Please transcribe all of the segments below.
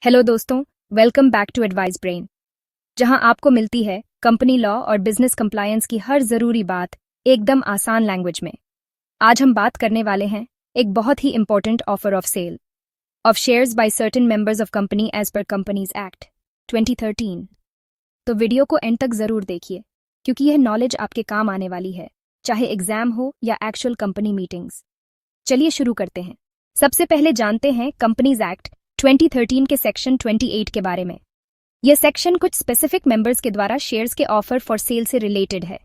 Hello दोस्तों, welcome back to advice brain, जहां आपको मिलती है कंपनी लॉ और बिजनेस कंप्लायंस की हर जरूरी बात एकदम आसान लैंग्वेज में। आज हम बात करने वाले हैं एक बहुत ही important offer of sale of shares by certain members of company as per companies act 2013। तो वीडियो को एंड तक जरूर देखिए क्योंकि यह नॉलेज आपके काम आने वाली है, चाहे एग्जाम हो या एक्चुअल कंपनी मीटिंग्स। चलिए शुरू करते हैं। सबसे पहले जानते हैं कंपनीज एक्ट 2013 के सेक्शन 28 के बारे में। यह सेक्शन कुछ स्पेसिफिक मेंबर्स के द्वारा शेयर्स के ऑफर फॉर सेल से रिलेटेड है।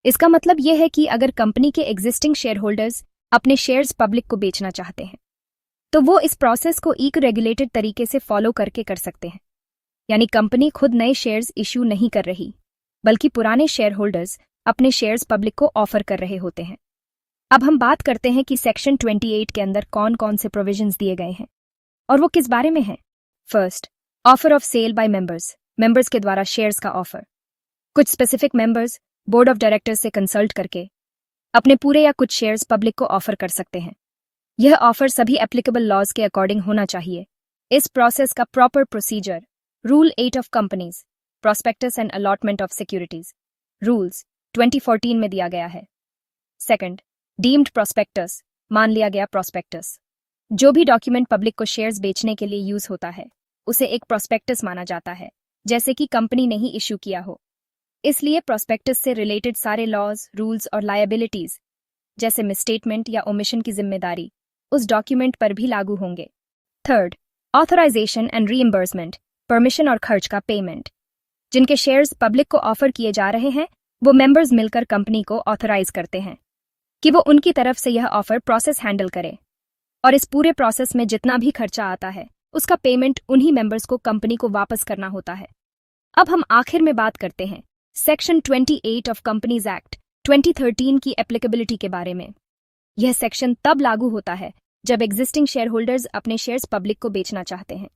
इसका मतलब यह है कि अगर कंपनी के एग्जिस्टिंग शेयर होल्डर्स अपने शेयर्स पब्लिक को बेचना चाहते हैं तो वो इस प्रोसेस को एक रेगुलेटेड तरीके से फॉलो करके कर सकते हैं। यानी कंपनी खुद नए शेयर्स इश्यू नहीं कर रही, बल्कि पुराने शेयर होल्डर्स अपने शेयर्स पब्लिक को ऑफर कर रहे होते हैं। अब हम बात करते हैं कि सेक्शन 28 के अंदर कौन कौन से प्रोविजंस दिए गए हैं और वो किस बारे में है। First, offer of sale by members, members के द्वारा शेयर्स का ऑफर। कुछ specific members board of directors से कंसल्ट करके अपने पूरे या कुछ शेयर्स पब्लिक को ऑफर कर सकते हैं। यह ऑफर सभी एप्लीकेबल लॉज के अकॉर्डिंग होना चाहिए। इस प्रोसेस का proper procedure rule 8 of companies prospectus and allotment of securities rules 2014 में दिया गया है। सेकंड, डीम्ड प्रोस्पेक्टस, मान लिया गया प्रोस्पेक्टस। जो भी डॉक्यूमेंट पब्लिक को शेयर्स बेचने के लिए यूज होता है उसे एक प्रोस्पेक्टस माना जाता है, जैसे कि कंपनी ने ही इश्यू किया हो। इसलिए प्रोस्पेक्टस से रिलेटेड सारे लॉज, रूल्स और लायबिलिटीज जैसे मिसस्टेटमेंट या ओमिशन की जिम्मेदारी उस डॉक्यूमेंट पर भी लागू होंगे। Third, authorisation and reimbursement, permission और खर्च का पेमेंट। जिनके शेयर्स पब्लिक को ऑफर किए जा रहे हैं वो मेंबर्स मिलकर कंपनी को ऑथराइज करते हैं कि वो उनकी तरफ से यह ऑफर प्रोसेस हैंडल करे, और इस पूरे प्रोसेस में जितना भी खर्चा आता है उसका पेमेंट उन्हीं मेंबर्स को कंपनी को वापस करना होता है। अब हम आखिर में बात करते हैं सेक्शन 28 ऑफ कंपनीज एक्ट 2013 की एप्लीकेबिलिटी के बारे में। यह सेक्शन तब लागू होता है जब एग्जिस्टिंग शेयर होल्डर्स अपने शेयर्स पब्लिक को बेचना चाहते हैं।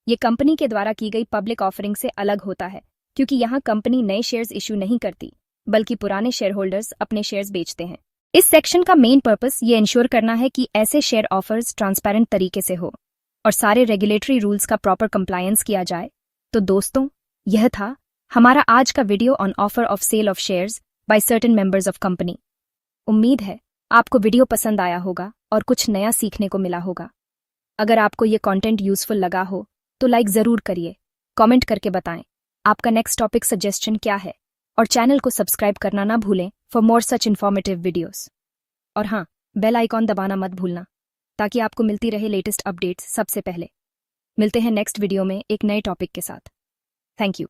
ये कंपनी के द्वारा की गई पब्लिक ऑफरिंग से अलग होता है, क्योंकि यहाँ कंपनी नए शेयर्स इश्यू नहीं करती, बल्कि पुराने शेयर होल्डर्स अपने शेयर्स बेचते हैं। इस सेक्शन का मेन पर्पस ये इंश्योर करना है कि ऐसे शेयर ऑफर्स ट्रांसपेरेंट तरीके से हो और सारे रेगुलेटरी रूल्स का प्रॉपर कंप्लायंस किया जाए। तो दोस्तों, यह था हमारा आज का video on offer of sale of shares by certain members of company. उम्मीद है आपको वीडियो पसंद आया होगा और कुछ नया सीखने को मिला होगा। अगर आपको ये कंटेंट यूजफुल लगा हो तो लाइक जरूर करिए, कमेंट करके बताएं आपका नेक्स्ट टॉपिक सजेशन क्या है, और चैनल को सब्सक्राइब करना ना भूलें for more such informative videos. और हाँ, बेल आइकॉन दबाना मत भूलना ताकि आपको मिलती रहे लेटेस्ट अपडेट्स सबसे पहले। मिलते हैं नेक्स्ट वीडियो में एक नए टॉपिक के साथ। Thank you.